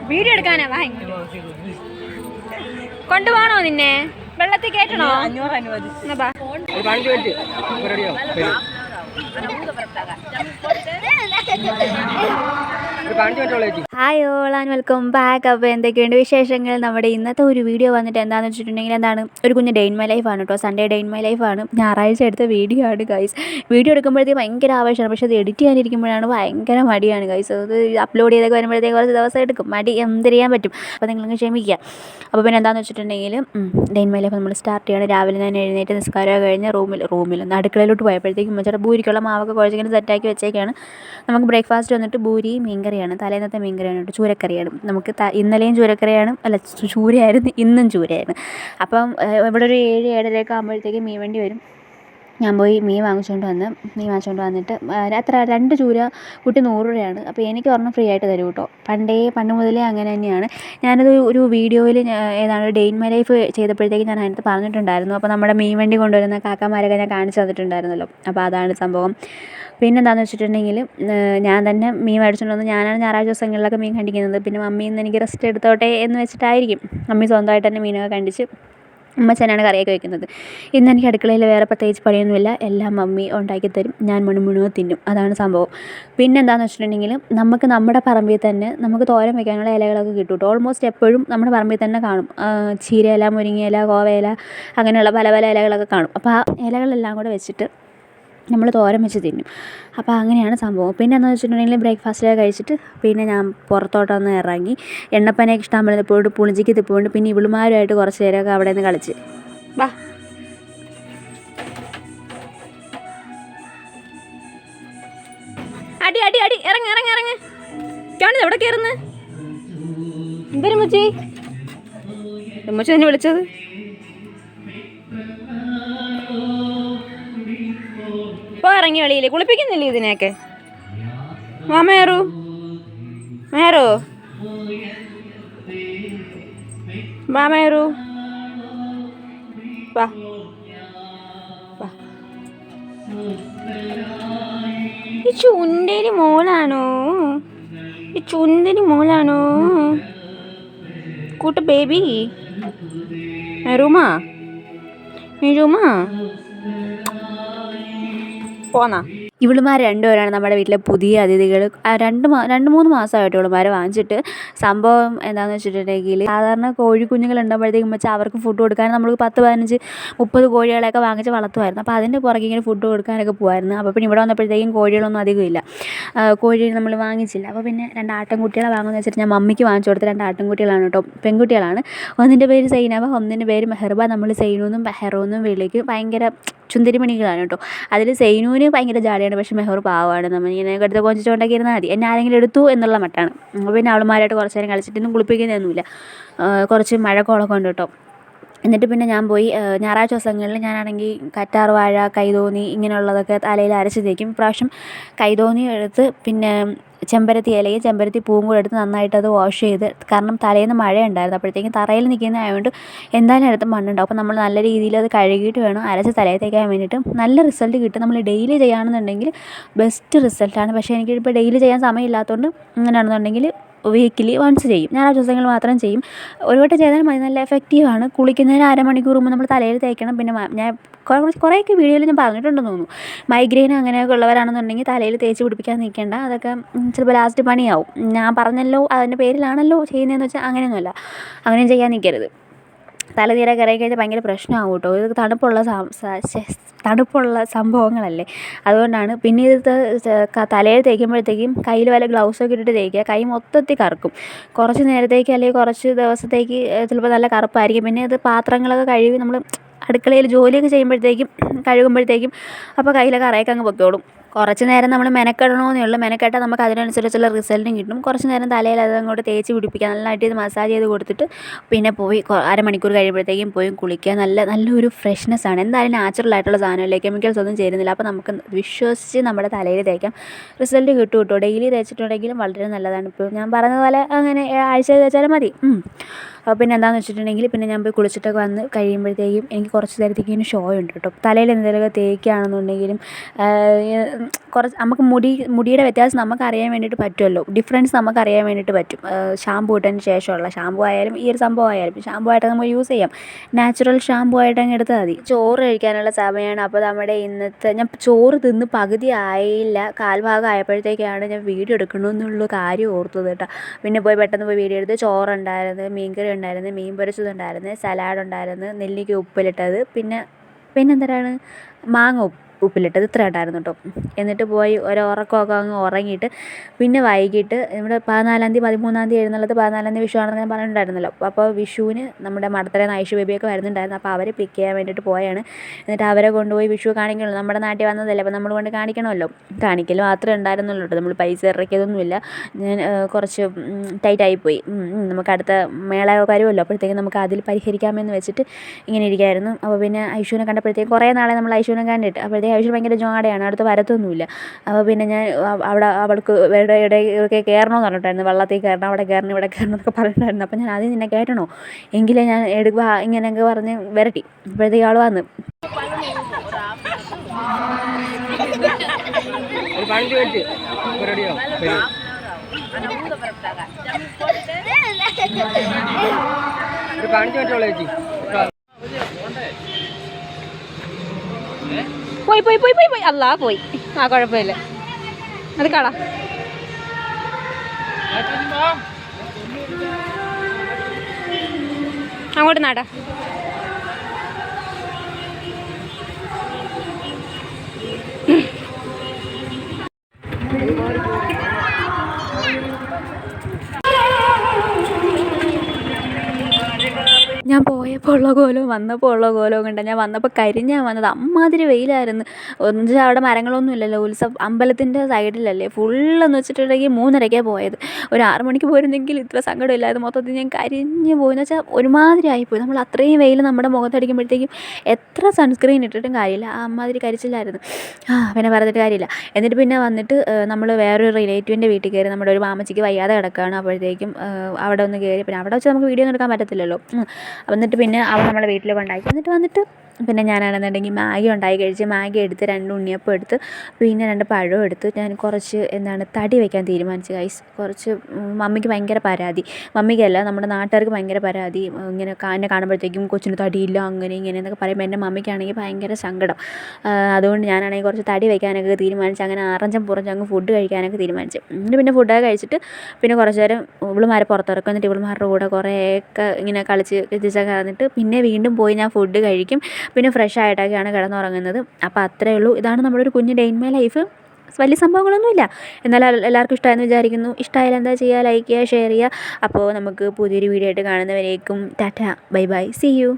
Video എടുക്കാനാ വാ കൊണ്ടുപോകണോ നിന്നെ വെള്ളത്തിൽ കയറ്റണോ hi all and welcome back. അപ്പോൾ എന്തൊക്കെയുണ്ട് വിശേഷങ്ങൾ? നമ്മുടെ ഇന്നത്തെ ഒരു വീഡിയോ വന്നിട്ട് എന്താണെന്ന് വെച്ചിട്ടുണ്ടെങ്കിൽ ഒരു കുഞ്ഞ് ഡേ ഇൻ മൈ ലൈഫാണ് കേട്ടോ. സൺഡേ ഡേ ഇൻ മൈ ലൈഫാണ്. ഞായറാഴ്ച എടുത്ത വീഡിയോ ആണ് ഗൈസ്. വീഡിയോ എടുക്കുമ്പോഴത്തേക്ക് ഭയങ്കര ആവേശമാണ്, പക്ഷേ അത് എഡിറ്റ് ചെയ്യാനിരിക്കുമ്പോഴാണ് ഭയങ്കര മടിയാണ് ഗൈസ്. അത് അപ്ലോഡ് ചെയ്തൊക്കെ വരുമ്പോഴത്തേക്ക് കുറച്ച് ദിവസം എടുക്കും. മടി എന്ത് ചെയ്യാൻ പറ്റും, അപ്പോൾ നിങ്ങളങ്ങ് ക്ഷമിക്കുക. അപ്പോൾ പിന്നെ എന്താണെന്ന് വെച്ചിട്ടുണ്ടെങ്കിൽ ഡേ ഇൻ മൈ ലൈഫ് നമ്മൾ സ്റ്റാർട്ട് ചെയ്യണം. രാവിലെ ഞാൻ എഴുന്നേറ്റ് നിസ്കാരം കഴിഞ്ഞ് റൂമിൽ അടുക്കളയിലോട്ട് പോയപ്പോഴത്തേക്കും മറ്റേ ഭൂരിക്കുള്ള മാവൊക്കെ കുഴച്ചിങ്ങനെ സെറ്റാക്കി വെച്ചേക്കാണ്. നമുക്ക് ബ്രേക്ക്ഫാസ്റ്റ് വന്നിട്ട് ഭൂരി മീൻകറിയാണ്. തലേന്നത്തെ മീൻകറിയാണ് കേട്ടോ, ചൂരക്കറിയാണ്. നമുക്ക് ഇന്നലെയും ചൂരക്കറിയാണ്, ചൂരയായിരുന്നു, ഇന്നും ചൂരയായിരുന്നു. അപ്പം ഇവിടെ ഒരു 7-7:30 ആകുമ്പോഴത്തേക്കും മീൻ വണ്ടി വരും. ഞാൻ പോയി മീൻ വാങ്ങിച്ചുകൊണ്ട് വന്നിട്ട് അത്ര 2 ചൂര കുട്ടി 100 രൂപയാണ്. അപ്പോൾ എനിക്ക് ഒരെണ്ണം ഫ്രീ ആയിട്ട് തരും കേട്ടോ. പണ്ട് മുതലേ അങ്ങനെ തന്നെയാണ്. ഞാനത് ഒരു വീഡിയോയിൽ ഏതാണ് ഡേ ഇൻ മൈ ലൈഫ് ചെയ്തപ്പോഴത്തേക്ക് ഞാൻ അതിനകത്ത് പറഞ്ഞിട്ടുണ്ടായിരുന്നു. അപ്പോൾ നമ്മുടെ മീൻ വണ്ടി കൊണ്ടുവരുന്ന കാക്കാമാരൊക്കെ ഞാൻ കാണിച്ചു തന്നിട്ടുണ്ടായിരുന്നല്ലോ. അപ്പോൾ അതാണ് സംഭവം. പിന്നെന്താണെന്ന് വെച്ചിട്ടുണ്ടെങ്കിൽ ഞാൻ തന്നെ മീൻ മേടിച്ചുകൊണ്ട് വന്ന് ഞാനാണ് ഞായറാഴ്ച ദിവസങ്ങളിലൊക്കെ മീൻ കണ്ടിക്കുന്നത്. പിന്നെ മമ്മി ഇന്ന് എനിക്ക് റെസ്റ്റ് എടുത്തോട്ടെ എന്ന് വെച്ചിട്ടായിരിക്കും മമ്മി സ്വന്തമായിട്ട് തന്നെ മീനൊക്കെ കണ്ടിച്ച് അമ്മച്ചനാണ് കറിയൊക്കെ വെക്കുന്നത്. ഇന്ന് എനിക്ക് അടുക്കളയിൽ വേറെ പ്രത്യേകിച്ച് പണിയൊന്നുമില്ല. എല്ലാം മമ്മി ഉണ്ടാക്കി തരും, ഞാൻ മുഴുവൻ തിന്നും. അതാണ് സംഭവം. പിന്നെ എന്താണെന്ന് വെച്ചിട്ടുണ്ടെങ്കിൽ നമുക്ക് നമ്മുടെ പറമ്പിൽ തന്നെ നമുക്ക് തോരൻ വെക്കാനുള്ള ഇലകളൊക്കെ കിട്ടും കേട്ടോ. ഓൾമോസ്റ്റ് എപ്പോഴും നമ്മുടെ പറമ്പിൽ തന്നെ കാണും. ചീരയില, മുരിങ്ങയില, കോവയില, അങ്ങനെയുള്ള പല പല ഇലകളൊക്കെ കാണും. അപ്പോൾ ആ ഇലകളെല്ലാം കൂടെ വെച്ചിട്ട് നമ്മൾ തോരൻ വെച്ച് തിന്നും. അപ്പോൾ അങ്ങനെയാണ് സംഭവം. പിന്നെ എന്താണെന്ന് വെച്ചിട്ടുണ്ടെങ്കിൽ ബ്രേക്ക്ഫാസ്റ്റൊക്കെ കഴിച്ചിട്ട് പിന്നെ ഞാൻ പുറത്തോട്ടൊന്ന് ഇറങ്ങി. എണ്ണപ്പനയൊക്കെ ഇഷ്ടം പോലെ പോയിട്ട് പുളിഞ്ചിക്ക് തിപ്പോണ്ട് പിന്നെ ഇവളുമാരുമായിട്ട് കുറച്ച് നേരമൊക്കെ അവിടെ നിന്ന് കളിച്ച് വാ. അടി അടി അടി ഇറങ്ങ് കാണുന്നത് എവിടെ കയറുന്നത്? എന്തൊരു മുച്ചി തന്നെ വിളിച്ചത്? ഇപ്പോൾ ഇറങ്ങി വെളിയിൽ കുളിപ്പിക്കുന്നില്ലേ ഇതിനെയൊക്കെ? മേറു വാ മേറു വാ. ഈ ചുണ്ടേരി മോളാണോ കൂട്ട ബേബി? മെറുമാ പോന്നാ. ഇവളുമാർ രണ്ടുപേരാണ് നമ്മുടെ വീട്ടിലെ പുതിയ അതിഥികൾ. 2-3 മാസമായിട്ട് ഇവളുമാരെ വാങ്ങിച്ചിട്ട്. സംഭവം എന്താണെന്ന് വെച്ചിട്ടുണ്ടെങ്കിൽ സാധാരണ കോഴിക്കുഞ്ഞുങ്ങൾ ഉണ്ടാകുമ്പോഴത്തേക്കും വെച്ചാൽ അവർക്ക് ഫുഡ് കൊടുക്കാൻ നമ്മൾ 10-15-30 കോഴികളെയൊക്കെ വാങ്ങിച്ച് വളർത്തുമായിരുന്നു. അപ്പോൾ അതിൻ്റെ പുറകെ ഇങ്ങനെ ഫുഡ് കൊടുക്കാനൊക്കെ പോകുമായിരുന്നു. അപ്പോൾ പിന്നെ ഇവിടെ വന്നപ്പോഴത്തേക്കും കോഴികളൊന്നും അധികം ഇല്ല, കോഴി നമ്മൾ വാങ്ങിച്ചില്ല. അപ്പോൾ പിന്നെ 2 ആട്ടിൻകുട്ടികളെ വാങ്ങുമെന്ന് വെച്ചിട്ട് ഞാൻ മമ്മിക്ക് വാങ്ങിച്ചു കൊടുത്ത 2 ആട്ടിൻകുട്ടികളാണ് കേട്ടോ, പെൺകുട്ടികളാണ്. ഒന്നിൻ്റെ പേര് സൈനബ, ഒന്നിൻ്റെ പേര് മെഹർബ. നമ്മൾ സൈനൂന്നും മെഹറൂന്നും വിളിക്കും. ഭയങ്കര ചുന്ദരിമണികളാണ് കേട്ടോ. അതിൽ സൈനൂന് ഭയങ്കര ജാലിയാണ്, പക്ഷേ മെഹർ പാവമാണ്. നമ്മളിങ്ങനെ എടുത്ത് കൊഞ്ചിച്ചുകൊണ്ടൊക്കെ ഇരുന്നാൽ മതി, എന്നെ ആരെങ്കിലും എടുത്തു എന്നുള്ള മട്ടാണ്. പിന്നെ അവളുമാരായിട്ട് കുറച്ച് നേരം കളിച്ചിട്ട് ഇന്നും കുളിപ്പിക്കുന്നതൊന്നുമില്ല. കുറച്ച് മഴക്കോളൊക്കെ ഉണ്ട് കേട്ടോ. എന്നിട്ട് പിന്നെ ഞാൻ പോയി ഞായറാഴ്ച ദിവസങ്ങളിൽ ഞാനാണെങ്കിൽ കറ്റാർ വാഴ, കൈതോന്നി ഇങ്ങനെയുള്ളതൊക്കെ തലയിൽ അരച്ച് തേക്കും. ഇപ്രാവശ്യം കൈതോന്നി എടുത്ത് പിന്നെ ചെമ്പരത്തി ഇലയും ചെമ്പരത്തി പൂവും കൂടെ എടുത്ത് നന്നായിട്ടത് വാഷ് ചെയ്ത്, കാരണം തലേന്ന് മഴ ഉണ്ടായിരുന്നു. അപ്പോഴത്തേക്കും തറയിൽ നിൽക്കുന്നതായതുകൊണ്ട് എന്തായാലും അടുത്ത് മണ്ണുണ്ടാവും. അപ്പോൾ നമ്മൾ നല്ല രീതിയിൽ അത് കഴുകിയിട്ട് വേണം അരച്ച് തലയിൽ തേക്കാൻ വേണ്ടിയിട്ട്. നല്ല റിസൾട്ട് കിട്ടും. നമ്മൾ ഡെയിലി ചെയ്യുകയാണെന്നുണ്ടെങ്കിൽ ബെസ്റ്റ് റിസൾട്ടാണ്. പക്ഷേ എനിക്കിപ്പോൾ ഡെയിലി ചെയ്യാൻ സമയമില്ലാത്തതുകൊണ്ട് ഇങ്ങനെയാണെന്നുണ്ടെങ്കിൽ വീക്കിലി വൺസ് ചെയ്യും. ഞായറാഴ്ച ദിവസങ്ങൾ മാത്രം ചെയ്യും. ഒരു വട്ടം ചെയ്താൽ മതി, നല്ല എഫക്റ്റീവാണ്. കുളിക്കുന്നതിന് 1/2 മണിക്കൂർ മുമ്പ് നമ്മൾ തലയിൽ തേക്കണം. പിന്നെ ഞാൻ കുറേയൊക്കെ വീഡിയോയിൽ ഞാൻ പറഞ്ഞിട്ടുണ്ടെന്ന് തോന്നുന്നു. മൈഗ്രെയിൻ അങ്ങനെയൊക്കെ ഉള്ളവരാണെന്നുണ്ടെങ്കിൽ തലയിൽ തേച്ച് പിടിപ്പിക്കാൻ നിൽക്കേണ്ട, അതൊക്കെ ചിലപ്പോൾ ലാസ്റ്റ് പണിയാവും. ഞാൻ പറഞ്ഞല്ലോ അതിൻ്റെ പേരിലാണല്ലോ ചെയ്യുന്നതെന്ന് വെച്ചാൽ അങ്ങനെയൊന്നുമല്ല, അങ്ങനെയും ചെയ്യാൻ നിൽക്കരുത്. തലനീരൊക്കെ ഇറങ്ങി കഴിഞ്ഞാൽ ഭയങ്കര പ്രശ്നമാകും കേട്ടോ. ഇത് തണുപ്പുള്ള സംഭവങ്ങളല്ലേ, അതുകൊണ്ടാണ്. പിന്നെ ഇത് തലയിൽ തേക്കുമ്പോഴത്തേക്കും കയ്യിൽ വല്ല ഗ്ലൗസൊക്കെ ഇട്ടിട്ട് തേക്കുക. കൈ മൊത്തത്തിൽ കറക്കും കുറച്ച് നേരത്തേക്ക്, അല്ലെങ്കിൽ കുറച്ച് ദിവസത്തേക്ക് ചിലപ്പോൾ നല്ല കറുപ്പായിരിക്കും. പിന്നെ ഇത് പാത്രങ്ങളൊക്കെ കഴുകി നമ്മൾ അടുക്കളയിൽ ജോലിയൊക്കെ കഴുകുമ്പോഴത്തേക്കും അപ്പോൾ കയ്യിലൊക്കെ കറയൊക്കെ അങ്ങ് പൊക്കോളും. കുറച്ച് നേരം നമ്മൾ മെനക്കെടണമെന്നേ ഉള്ളൂ. മെനക്കെട്ടാൽ നമുക്ക് അതിനനുസരിച്ചുള്ള റിസൾട്ടും കിട്ടും. കുറച്ച് നേരം തലയിൽ അതങ്ങോട്ട് തേച്ച് പിടിപ്പിക്കുക, നല്ലതായിട്ട് ഇത് മസാജ് ചെയ്ത് കൊടുത്തിട്ട് പിന്നെ പോയി 1/2 മണിക്കൂർ കഴിയുമ്പോഴത്തേക്കും പോയി കുളിക്കുക. നല്ലൊരു ഫ്രഷ്നെസ്സാണ്. എന്തായാലും നാച്ചുറലായിട്ടുള്ള സാധനമല്ലേ, കെമിക്കൽസ് ഒന്നും ചേരുന്നില്ല. അപ്പോൾ നമുക്ക് വിശ്വസിച്ച് നമ്മുടെ തലയിൽ തേക്കാം, റിസൾട്ട് കിട്ടും കേട്ടോ. ഡെയിലി തേച്ചിട്ടുണ്ടെങ്കിലും വളരെ നല്ലതാണ്. ഇപ്പോൾ ഞാൻ പറഞ്ഞതുപോലെ അങ്ങനെ ആഴ്ച തേച്ചാലും മതി. അപ്പോൾ പിന്നെ എന്താണെന്ന് വെച്ചിട്ടുണ്ടെങ്കിൽ പിന്നെ ഞാൻ പോയി കുളിച്ചിട്ടൊക്കെ വന്ന് കഴിയുമ്പോഴത്തേക്കും എനിക്ക് കുറച്ച് നേരത്തേക്ക് ഇങ്ങനെ ഷോ ഉണ്ട് കേട്ടോ. തലയിൽ എന്തെങ്കിലുമൊക്കെ തേക്കുകയാണെന്നുണ്ടെങ്കിലും കുറച്ച് നമുക്ക് മുടിയുടെ വ്യത്യാസം നമുക്കറിയാൻ വേണ്ടിയിട്ട് പറ്റുമല്ലോ, ഡിഫറൻസ് നമുക്കറിയാൻ വേണ്ടിയിട്ട് പറ്റും. ഷാമ്പൂ ഇട്ടതിന് ശേഷമുള്ള ഷാമ്പൂ ആയാലും ഈ ഒരു സംഭവം ആയാലും ഷാമ്പൂ ആയിട്ട് നമുക്ക് യൂസ് ചെയ്യാം. നാച്ചുറൽ ഷാമ്പൂ ആയിട്ട് അങ്ങ് എടുത്താൽ മതി. ചോറ് കഴിക്കാനുള്ള സമയമാണ്. അപ്പോൾ നമ്മുടെ ഇന്നത്തെ ഞാൻ ചോറ് തിന്ന് പകുതി ആയില്ല, കാൽഭാഗം ആയപ്പോഴത്തേക്കാണ് ഞാൻ വീഡിയോ എടുക്കണമെന്നുള്ള കാര്യം ഓർത്തത് കേട്ടോ. പിന്നെ പെട്ടെന്ന് പോയി വീഡിയോ എടുത്ത്. ചോറുണ്ടായിരുന്നു, മീൻകറി ഉണ്ടായിരുന്നു, മീൻ പൊരിച്ചതുണ്ടായിരുന്നു, സലാഡ് ഉണ്ടായിരുന്നു, നെല്ലിക്ക ഉപ്പിലിട്ടത്, പിന്നെ എന്തിനാണ് മാങ്ങ ഉപ്പിലിട്ടത്, ഇത്ര ഉണ്ടായിരുന്നു കേട്ടോ. എന്നിട്ട് പോയി ഉറക്കമൊക്കെ അങ്ങ് ഉറങ്ങിയിട്ട് പിന്നെ വൈകിട്ട് നമ്മുടെ 14-ാം തീയതി 13-ാം തീയതി എഴുന്നള്ളത്ത്, 14-ാം തീയതി വിഷു ആണെന്ന് ഞാൻ പറഞ്ഞിട്ടുണ്ടായിരുന്നല്ലോ. അപ്പോൾ വിഷുവിന് നമ്മുടെ മടത്തലേന്ന് ഐഷു ബേബിയൊക്കെ വരുന്നുണ്ടായിരുന്നു. അപ്പോൾ അവരെ പിക്ക് ചെയ്യാൻ വേണ്ടിയിട്ട് പോയാണ്. എന്നിട്ട് അവരെ കൊണ്ടുപോയി വിഷു കാണിക്കണമല്ലോ, നമ്മുടെ നാട്ടിൽ വന്നതല്ലേ, അപ്പോൾ നമ്മൾ കൊണ്ട് കാണിക്കണമല്ലോ. കാണിക്കൽ മാത്രമേ ഉണ്ടായിരുന്നുള്ളൂ കേട്ടോ, നമ്മൾ പൈസ ഇറക്കിയതൊന്നുമില്ല. ഞാൻ കുറച്ച് ടൈറ്റായിപ്പോയി. നമുക്ക് അടുത്ത മേള വരുമല്ലോ, അപ്പോഴത്തേക്കും നമുക്ക് അതിൽ പരിഹരിക്കാമെന്ന് വെച്ചിട്ട് ഇങ്ങനെ ഇരിക്കുകയായിരുന്നു. അപ്പോൾ പിന്നെ ഐഷുവിനെ കണ്ടപ്പോഴത്തേക്കും കുറേ നാളെ നമ്മൾ ഐഷുവിനെ കണ്ടിട്ട്, അപ്പോഴത്തേക്കും ഐഷു ഭയങ്കര ജോടയാണ്, അടുത്ത് വരത്തൊന്നുമില്ല. അപ്പോൾ പിന്നെ ഞാൻ അവൾക്ക് ഇടയ്ക്ക് കയറണമെന്ന് പറഞ്ഞിട്ടായിരുന്നു, വെള്ളത്തിൽ കയറണം, അവിടെ കയറണം, ഇവിടെ കയറണം എന്നൊക്കെ പറഞ്ഞിട്ടുണ്ടായിരുന്നു. അപ്പോൾ ഞാൻ ആദ്യം നിന്നെ കയറ്റണോ എങ്കിലേ ഞാൻ എടുക്കുക ഇങ്ങനെയൊക്കെ പറഞ്ഞ് വരട്ടി. അപ്പോഴത്തേക്ക് ആൾ വന്ന് പോയി അല്ലാ പോയി. ആ കുഴപ്പമില്ല, അത് കളാ. അങ്ങോട്ട് നാടാ. ഞാൻ പോയപ്പോൾ ഉള്ള കോലവും വന്നപ്പോൾ ഉള്ള കോലവും കണ്ട. ഞാൻ വന്നപ്പോൾ കരിഞ്ഞാൽ വന്നത്, അമ്മാതിരി വെയിലായിരുന്നു. എന്ന് വെച്ചാൽ അവിടെ മരങ്ങളൊന്നും ഇല്ലല്ലോ, അമ്പലത്തിൻ്റെ സൈഡിലല്ലേ. ഫുള്ളെന്ന് വെച്ചിട്ടുണ്ടെങ്കിൽ 3:30 പോയത്. ഒരു 6 മണിക്ക് പോയിരുന്നെങ്കിൽ ഇത്ര സങ്കടമില്ലായിരുന്നു. മൊത്തത്തിൽ ഞാൻ കരിഞ്ഞ് പോയെന്ന് വെച്ചാൽ ഒരുമാതിരി ആയിപ്പോയി. നമ്മൾ അത്രയും വെയിൽ നമ്മുടെ മുഖത്തടിക്കുമ്പോഴത്തേക്കും എത്ര സൺസ്ക്രീൻ ഇട്ടിട്ടും കാര്യമില്ല, ആ അമ്മാതിരി കരിച്ചില്ലായിരുന്നു. പിന്നെ പറഞ്ഞിട്ട് കാര്യമില്ല. എന്നിട്ട് പിന്നെ വന്നിട്ട് നമ്മൾ വേറൊരു റിലേറ്റീവിൻ്റെ വീട്ടിൽ കയറി. നമ്മുടെ ഒരു മാമച്ചിക്ക് വയ്യാതെ കിടക്കുകയാണ്. അപ്പോഴത്തേക്കും അവിടെ ഒന്ന് കയറി. പിന്നെ അവിടെ വെച്ച് നമുക്ക് വീഡിയോ ഒന്നും എടുക്കാൻ പറ്റത്തില്ലല്ലോ. എന്നിട്ട് പിന്നെ അവൾ നമ്മളെ വീട്ടിൽ കൊണ്ടാക്കി. എന്നിട്ട് വന്നിട്ട് പിന്നെ ഞാനാണെന്നുണ്ടെങ്കിൽ മാഗി ഉണ്ടാക്കി കഴിച്ച്. മാഗി എടുത്ത് 2 ഉണ്ണിയപ്പം എടുത്ത്, പിന്നെ 2 പഴവും എടുത്ത്. ഞാൻ കുറച്ച് തടി വയ്ക്കാൻ തീരുമാനിച്ചു ഗൈസ്. കുറച്ച് മമ്മിക്ക് ഭയങ്കര പരാതി, മമ്മിക്കല്ല നമ്മുടെ നാട്ടുകാർക്ക് ഭയങ്കര പരാതി. ഇങ്ങനെ എന്നെ കാണുമ്പോഴത്തേക്കും കൊച്ചിന് തടിയില്ല അങ്ങനെ ഇങ്ങനെ എന്നൊക്കെ പറയുമ്പോൾ എൻ്റെ മമ്മിക്കാണെങ്കിൽ ഭയങ്കര സങ്കടം. അതുകൊണ്ട് ഞാനാണെങ്കിൽ കുറച്ച് തടി വയ്ക്കാനൊക്കെ തീരുമാനിച്ചു. അങ്ങനെ ആറഞ്ചം പുറഞ്ച് അങ്ങ് ഫുഡ് കഴിക്കാനൊക്കെ തീരുമാനിച്ചു. എന്നിട്ട് പിന്നെ ഫുഡൊക്കെ കഴിച്ചിട്ട് പിന്നെ കുറച്ച് നേരം ഇവളുമാരെ പുറത്തിറക്കും. എന്നിട്ട് ഇവളുമാരുടെ കൂടെ കുറേയൊക്കെ ഇങ്ങനെ കളിച്ച് എത്തിച്ചൊക്കെ വന്നിട്ട് പിന്നെ വീണ്ടും പോയി ഞാൻ ഫുഡ് കഴിക്കും. പിന്നെ ഫ്രഷ് ആയിട്ടൊക്കെയാണ് കിടന്നുറങ്ങുന്നത്. അപ്പോൾ അത്രയേ ഉള്ളൂ. ഇതാണ് നമ്മുടെ ഒരു കുഞ്ഞ് ഡേ ഇൻ മൈ ലൈഫ്. വലിയ സംഭവങ്ങളൊന്നുമില്ല. എന്നാൽ എല്ലാവർക്കും ഇഷ്ടമായെന്ന് വിചാരിക്കുന്നു. ഇഷ്ടമായാലും എന്താ ചെയ്യുക, ലൈക്ക് ചെയ്യുക, ഷെയർ ചെയ്യുക. അപ്പോൾ നമുക്ക് പുതിയൊരു വീഡിയോ ആയിട്ട് കാണുന്നവരേക്കും tata, bye bye, see U.